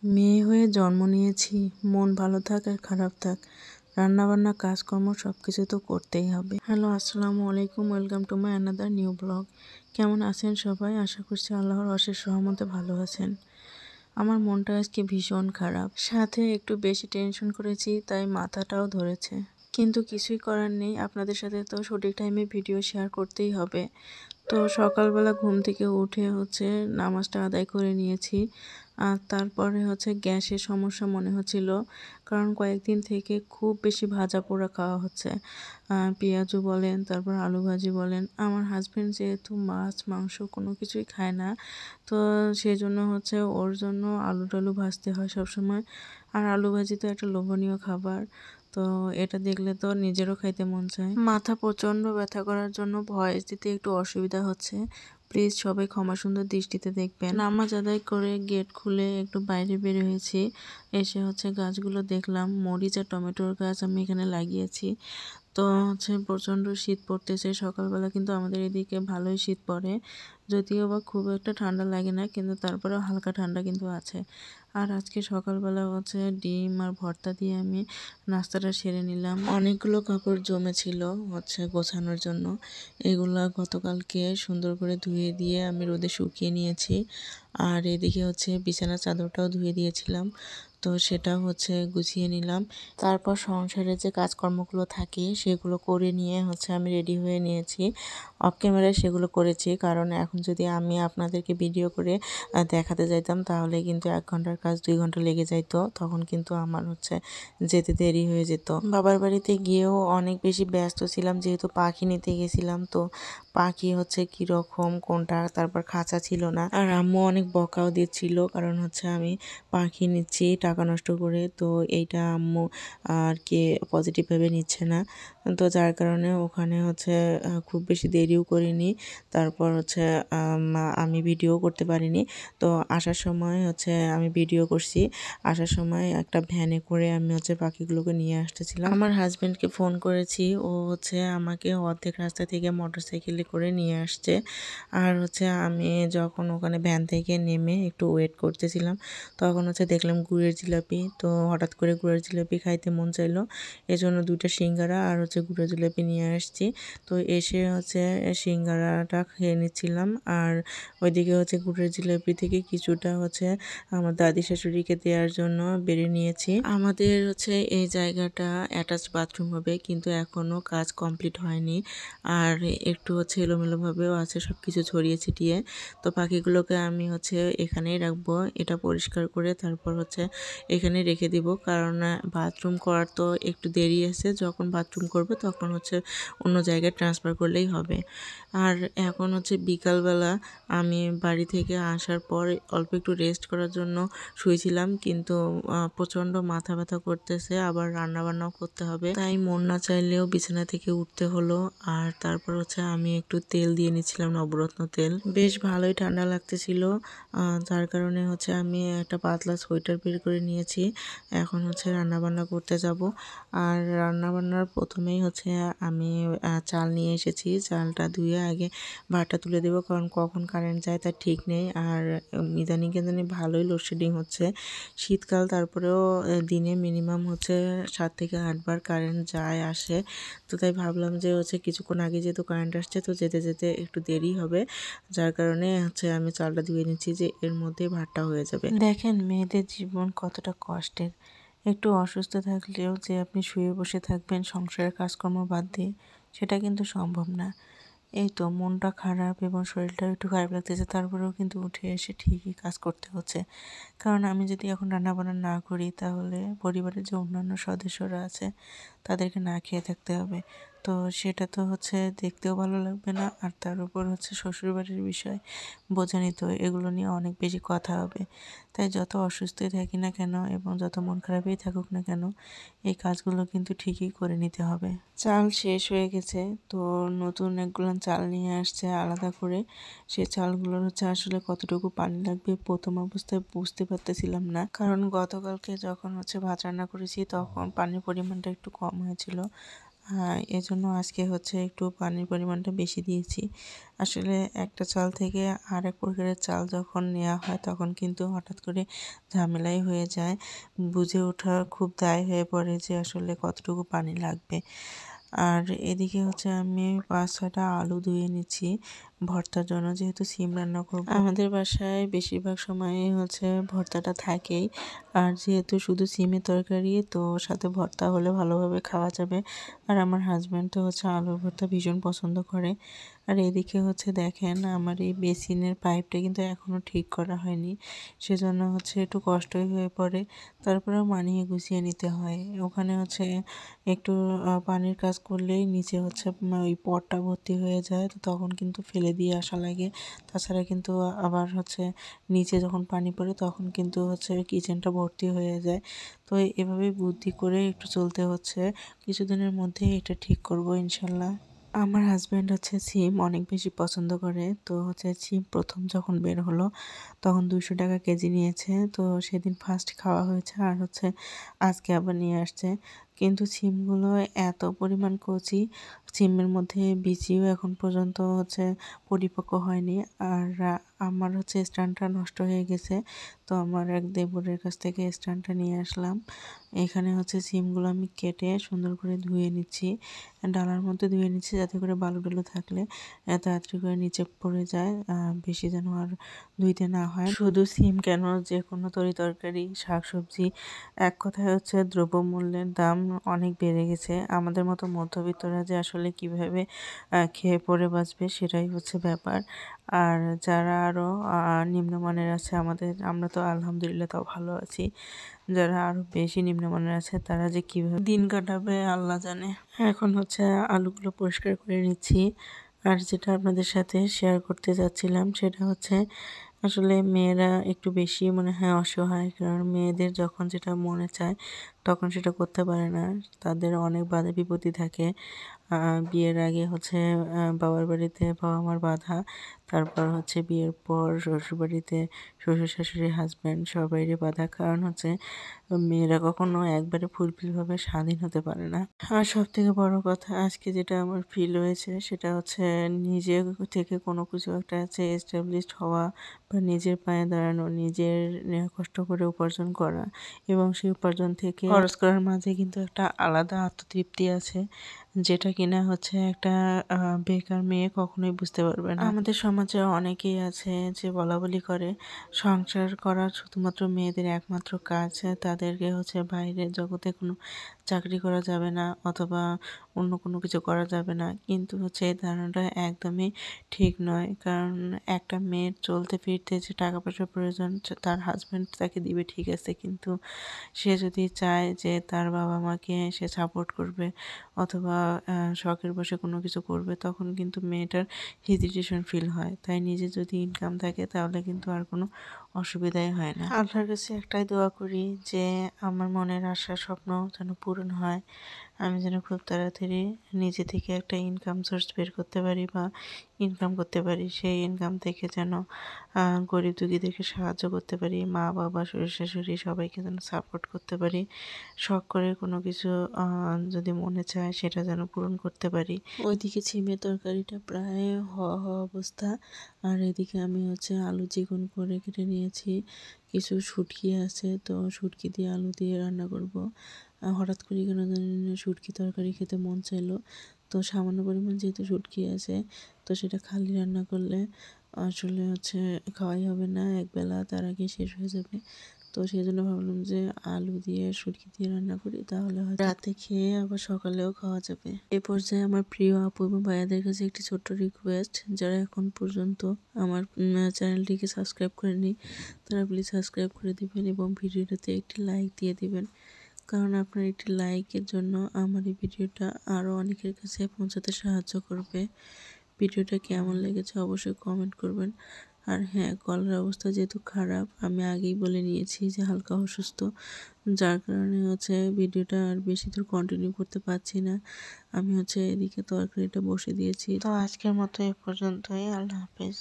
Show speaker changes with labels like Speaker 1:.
Speaker 1: মেয়ে হয়ে জন্ম নিয়েছি, মন ভালো থাক আর খারাপ থাক, রান্নাবান্না কাজকর্ম সব কিছু তো করতেই হবে। হ্যালো, আসসালামু আলাইকুম, welcome to my another new blog. কেমন আছেন সবাই? আশা করছি আল্লাহর অশেষ রহমতে ভালো আছেন। আমার মনটা আজকে ভীষণ খারাপ, সাথে একটু বেশি টেনশন করেছি, তাই মাথাটাও ধরেছে। কিন্তু কিছুই করার নেই, আপনাদের সাথে তো সঠিক টাইমে ভিডিও শেয়ার করতেই হবে। তো সকালবেলা ঘুম থেকে উঠে নামাজটা আদায় করে নিয়েছি। আর তারপরে গ্যাসের সমস্যা মনে হচ্ছিল, কারণ কয়েকদিন থেকে খুব বেশি ভাজা পোড়া খাওয়া হচ্ছে। পেঁয়াজু বলেন, তারপর আলু ভাজি বলেন। আমার হাজব্যান্ড যেহেতু মাছ মাংস কোনো কিছুই খায় না, তো সেই জন্য ওর জন্য আলু টালু ভাজতে হয় সবসময়। আর আলু ভাজি তো একটা লোভনীয় খাবার, তো এটা দেখলে তো নিজেরও খাইতে মন চায়। মাথা প্রচণ্ড ব্যথা করার জন্য ভয়েস দিতে একটু অসুবিধা হচ্ছে, প্লিজ সবাই ক্ষমা সুন্দর দৃষ্টিতে দেখবেন। নামাজ আদায় করে গেট খুলে একটু বাইরে বের হয়েছি, এসে গাছগুলো দেখলাম। মরিচ আর টমেটোর গাছ আমি এখানে লাগিয়েছি। তো প্রচণ্ড শীত পড়তেছে। সকালবেলা কিন্তু আমাদের এদিকে ভালোই শীত পড়ে, যদিও বা খুব একটা ঠান্ডা লাগে না, কিন্তু তারপরেও হালকা ঠান্ডা কিন্তু আছে। আর আজকে সকালবেলা ডিম আর ভর্তা দিয়ে আমি নাস্তাটা সেরে নিলাম। অনেকগুলো কাপড় জমেছিল গোছানোর জন্য, এগুলা গতকালকে সুন্দর করে ধুয়ে দিয়ে আমি রোদে শুকিয়ে নিয়েছি। আর এদিকে বিছানার চাদরটাও ধুয়ে দিয়েছিলাম, তো সেটা গুছিয়ে নিলাম। তারপর সংসারে যে কাজকর্মগুলো থাকে সেগুলো করে নিয়ে আমি রেডি হয়ে নিয়েছি। অফ ক্যামেরায় সেগুলো করেছি, কারণ এখন যদি আমি আপনাদেরকে ভিডিও করে দেখাতে যাইতাম তাহলে কিন্তু 1 ঘন্টার কাজ 2 ঘন্টা লেগে যাইতো, তখন কিন্তু আমার যেতে দেরি হয়ে যেত। বাবার বাড়িতে গিয়েও অনেক বেশি ব্যস্ত ছিলাম, যেহেতু পাখি নিতে গেছিলাম। তো পাখি কীরকম কোনটা, তারপর খাঁচা ছিল না। আর আম্মু অনেক বকাও দিচ্ছিল, কারণ আমি পাখি নিচ্ছি টাকা নষ্ট করে, তো এইটা আম্মু আর কি পজিটিভভাবে নিচ্ছে না। তো যার কারণে ওখানে খুব বেশি দেরিও করিনি। তারপর আমি ভিডিও করতে পারিনি। তো আসার সময় আমি ভিডিও করছি। আসার সময় একটা ভ্যানে করে আমি পাখিগুলোকে নিয়ে আসতেছিলাম। আমার হাজব্যান্ডকে ফোন করেছি, ও আমাকে অর্ধেক রাস্তা থেকে মোটরসাইকেলে করে নিয়ে আসছে। আর আমি যখন ওখানে ভ্যান থেকে নেমে একটু ওয়েট করতেছিলাম, তখন দেখলাম গুড়ের জিলাপি। তো হঠাৎ করে গুড়ের জিলাপি খাইতে মন চাইলো, এজন্য 2টা সিঙ্গারা আর গুড়ের জিলাপি নিয়ে আসছি। তো এসে সিঙ্গারাটা খেয়ে নিচ্ছিলাম, আর ওইদিকে গুড়ের জিলাপি থেকে কিছুটা আমার দাদি শাশুড়িকে দেওয়ার জন্য বেড়ে নিয়েছি। আমাদের এই জায়গাটা অ্যাটাচ বাথরুম হবে, কিন্তু এখনও কাজ কমপ্লিট হয়নি। আর একটু এলোমেলোভাবেও আছে সব কিছু ছড়িয়ে ছিটিয়ে। তো পাখিগুলোকে আমি এখানেই রাখবো, এটা পরিষ্কার করে তারপর এখানে রেখে দিব, কারণ বাথরুম করার তো একটু দেরি আছে। যখন বাথরুম করবে তখন অন্য জায়গায় ট্রান্সফার করলেই হবে। আর এখন বিকালবেলা আমি বাড়ি থেকে আসার পর অল্প একটু রেস্ট করার জন্য শুয়েছিলাম, কিন্তু প্রচণ্ড মাথা ব্যথা করতেছে, আবার রান্নাবান্নাও করতে হবে, তাই মন না চাইলেও বিছানা থেকে উঠতে হলো। আর তারপর আমি একটু তেল দিয়ে নিচ্ছিলাম, নবরত্ন তেল। বেশ ভালোই ঠান্ডা লাগতেছিল, যার কারণে আমি একটা পাতলা সোয়েটার বের করে নিয়েছি। এখন রান্নাবান্না করতে যাব। আর রান্নাবান্নার প্রথমেই আমি চাল নিয়ে এসেছি। চালটা ধুয়ে আগে ভাতটা তুলে দেবো, কারণ কখন কারেন্ট যায় তার ঠিক নেই। আর ইদানিং ভালোই লোডশেডিং হচ্ছে শীতকাল, তারপরেও দিনে মিনিমাম 7 থেকে 8 বার কারেন্ট যায় আসে। তো তাই ভাবলাম যে কিছুক্ষণ আগে যেহেতু কারেন্ট আসছে, তো যেতে যেতে একটু দেরি হবে, যার কারণে আমি চালটা ধুয়ে নিচ্ছি যে এর মধ্যে ভাতটা হয়ে যাবে। দেখেন মেয়েদের জীবন কতটা কষ্টের। একটু অসুস্থ থাকলেও যে আপনি শুয়ে বসে থাকবেন সংসারের কাজকর্ম বাদ দিয়ে, সেটা কিন্তু সম্ভব না। এই তো মনটা খারাপ এবং শরীরটাও একটু খারাপ লাগতেছে, তারপরেও কিন্তু উঠে এসে ঠিকই কাজ করতে হচ্ছে। কারণ আমি যদি এখন রান্নাবান্না না করি, তাহলে পরিবারের যে অন্যান্য সদস্যরা আছে তাদেরকে না খেয়ে থাকতে হবে। তো সেটা তো দেখতেও ভালো লাগবে না। আর তার উপর শ্বশুরবাড়ির বিষয়, বোঝেনই তো, এগুলো নিয়ে অনেক বেশি কথা হবে। তাই যত অসুস্থই থাকি না কেন এবং যত মন খারাপই থাকুক না কেন, এই কাজগুলো কিন্তু ঠিকই করে নিতে হবে। চাল শেষ হয়ে গেছে, তো নতুন একগুলো চাল নিয়ে আসছে আলাদা করে। সে চালগুলোর আসলে কতটুকু পানি লাগবে প্রথম অবস্থায় বুঝতে পারতেছিলাম না, কারণ গতকালকে যখন ভাত রান্না করেছি তখন পানির পরিমাণটা একটু কম হয়েছিল। এজন্য আজকে হচ্ছে একটু পানির পরিমাণটা বেশি দিয়েছি। আসলে একটা চাল থেকে আরেক প্রকারের চাল যখন নেওয়া হয় তখন কিন্তু হঠাৎ করে ঝামেলাই হয়ে যায়, বুঝে ওঠা খুব দায় হয়ে পড়ে যে আসলে কতটুকু পানি লাগবে। আর এদিকে হচ্ছে আমি 5-6টা আলু ধুয়ে নিচ্ছি ভর্তার জন্য, যেহেতু সিম রান্না করব। আমাদের বাসায় বেশিরভাগ সময়ই হচ্ছে ভর্তাটা থাকেই, আর যেহেতু শুধু সিমের তরকারি তো সাথে ভর্তা হলে ভালোভাবে খাওয়া যাবে। আর আমার হাজব্যান্ড তো হচ্ছে আলুর ভর্তা ভীষণ পছন্দ করে। আর এদিকে হচ্ছে দেখেন আমার এই বেসিনের পাইপটা কিন্তু এখনও ঠিক করা হয়নি, সেজন্য হচ্ছে একটু কষ্টই হয়ে পড়ে। তারপরেও মানিয়ে গুছিয়ে নিতে হয়। ওখানে হচ্ছে একটু পানির কাজ করলেই নিচে হচ্ছে ওই পটটা ভর্তি হয়ে যায়, তো তখন কিন্তু ফেলে দিয়ে আসা লাগে। তাছাড়া কিন্তু আবার হচ্ছে নিচে যখন পানি পড়ে তখন কিন্তু হচ্ছে কিচেনটা ভর্তি হয়ে যায়। তো এভাবেই বুদ্ধি করে একটু চলতে হচ্ছে। কিছুদিনের মধ্যেই এটা ঠিক করব ইনশাল্লাহ। আমার হাজব্যান্ড হচ্ছে সিম অনেক বেশি পছন্দ করে, তো হচ্ছে সিম প্রথম যখন বের হলো তখন 200 টাকা কেজি নিয়েছে। তো সেদিন ফার্স্ট খাওয়া হয়েছে, আর হচ্ছে আজকে আবার নিয়ে আসছে। কিন্তু সিমগুলো এত পরিমাণ কচি, সিমের মধ্যে বিচিও এখন পর্যন্ত হচ্ছে পরিপক্ক হয়নি। আর আমার হচ্ছে স্ট্যান্ডটা নষ্ট হয়ে গেছে, তো আমার এক দেবরের কাছ থেকে স্ট্যান্ডটা নিয়ে আসলাম। এখানে হচ্ছে সিমগুলো আমি কেটে সুন্দর করে ধুয়ে নিচ্ছি, ডালার মধ্যে ধুয়ে নিচ্ছি যাতে করে বালু টালু থাকলে তাড়াতাড়ি করে নিচে পড়ে যায়, বেশি যেন আর ধুইতে না হয়। শুধু সিম কেন, যে কোনো তরি তরকারি শাকসবজি, এক কথায় হচ্ছে দ্রব্যমূল্যের দাম অনেক বেড়ে গেছে। আমাদের মতো মধ্যবিত্তরা যে আসলে কিভাবে খেয়ে পরে বাঁচবে সেটাই হচ্ছে ব্যাপার। আর যারা আরও নিম্নমানের আছে, আমরা তো আলহামদুলিল্লাহ তাও ভালো আছি। যারা আরো বেশি নিম্নমানের আছে তারা যে কিভাবে দিন কাটাবে আল্লাহ জানে। এখন হচ্ছে আলুগুলো পরিষ্কার করে নিচ্ছি। আর যেটা আপনাদের সাথে শেয়ার করতে যাচ্ছিলাম সেটা হচ্ছে আসলে মেয়েরা একটু বেশি মনে হয় অসহায়, কারণ মেয়েদের যখন যেটা মনে চায় তখন সেটা করতে পারে না। তাদের অনেক বাধা বিপত্তি থাকে। বিয়ের আগে হচ্ছে বাবার বাড়িতে বাবা মার বাধা, তারপর হচ্ছে বিয়ের পর শ্বশুরবাড়িতে শ্বশুর শাশুড়ি হাজব্যান্ড সবাইরই বাধা, কারণ হচ্ছে মেয়েরা কখনো একবারে ফুলফিলভাবে স্বাধীন হতে পারে না। আর সব থেকে বড় কথা আজকে যেটা আমার ফিল হয়েছে সেটা হচ্ছে নিজে থেকে কোনো কিছু একটা আছে এস্টাবলিশড হওয়া, বা নিজের পায়ে দাঁড়ানো, নিজের কষ্ট করে উপার্জন করা, এবং সেই উপার্জন থেকে খরচ করার মাঝে কিন্তু একটা আলাদা আত্মতৃপ্তি আছে, যেটা কিনা হচ্ছে একটা বেকার মেয়ে কখনোই বুঝতে পারবে না। আমাদের সমাজে অনেকেই আছে যে বলা বলি করে সংসার করা শুধুমাত্র মেয়েদের একমাত্র কাজ, তাদেরকে হচ্ছে বাইরের জগতে কোনো চাকরি করা যাবে না অথবা অন্য কোনো কিছু করা যাবে না, কিন্তু হচ্ছে এই ধারণাটা একদমই ঠিক নয়। কারণ একটা মেয়ের চলতে ফিরতে যে টাকা পয়সার প্রয়োজন তার হাজব্যান্ড তাকে দিবে ঠিক আছে, কিন্তু সে যদি চায় যে তার বাবা মাকে সে সাপোর্ট করবে অথবা শখের বশে কোনো কিছু করবে, তখন কিন্তু মেয়েটার হেজিটেশন ফিল হয়। তাই নিজে যদি ইনকাম থাকে তাহলে কিন্তু আর কোনো অসুবিধাই হয় না। আল্লাহর কাছে একটাই দোয়া করি যে আমার মনের আশা স্বপ্ন যেন পূরণ হয়, আমি যেন খুব তাড়াতাড়ি নিজে থেকে একটা ইনকাম সোর্স বের করতে পারি বা ইনকাম করতে পারি। সেই ইনকাম থেকে যেন গরিব দুঃখীদেরকে সাহায্য করতে পারি, মা বাবা শ্বশুর শাশুড়ি সবাইকে যেন সাপোর্ট করতে পারি। শখ করে কোনো কিছু যদি মনে চায় সেটা যেন পূরণ করতে পারি। ওইদিকে ছিমের তরকারিটা প্রায় হওয়া হওয়া অবস্থা, আর এদিকে আমি হচ্ছে আলু চিকন করে কেটে নিয়েছি। কিছু শুটকি আছে, তো শুটকি দিয়ে আলু দিয়ে রান্না করব। হঠাৎ করে কেন জানি না শুটকি তরকারি খেতে মন চাইলো, তো সামান্য পরিমাণ যেহেতু শুটকি আছে তো সেটা খালি রান্না করলে আসলে হচ্ছে খাওয়াই হবে না, একবেলা তার আগে শেষ হয়ে যাবে। তো সেই জন্য ভাবলাম যে আলু দিয়ে শুটকি দিয়ে রান্না করি, তাহলে হয়তো রাতে খেয়ে আবার সকালেও খাওয়া যাবে। এ পর্যায়ে আমার প্রিয় আপু এবং ভাইয়াদের কাছে একটি ছোট্ট রিকোয়েস্ট, যারা এখন পর্যন্ত আমার চ্যানেলটিকে সাবস্ক্রাইব করেনি তারা প্লিজ সাবস্ক্রাইব করে দিবেন এবং ভিডিওটাতে একটি লাইক দিয়ে দিবেন, কারণ আপনার একটি লাইকের জন্য আমার এই ভিডিওটা আরও অনেকের কাছে পৌঁছাতে সাহায্য করবে। ভিডিওটা কেমন লেগেছে অবশ্যই কমেন্ট করবেন। আর হ্যাঁ, গলার অবস্থা যেহেতু খারাপ, আমি আগেই বলে নিয়েছি যে হালকা অসুস্থ, যার কারণে হচ্ছে ভিডিওটা আর বেশি দূর কন্টিনিউ করতে পারছি না। আমি হচ্ছে এদিকে তরকারিটা বসে দিয়েছি। তো আজকের মতো এ পর্যন্তই, আল্লাহ হাফেজ।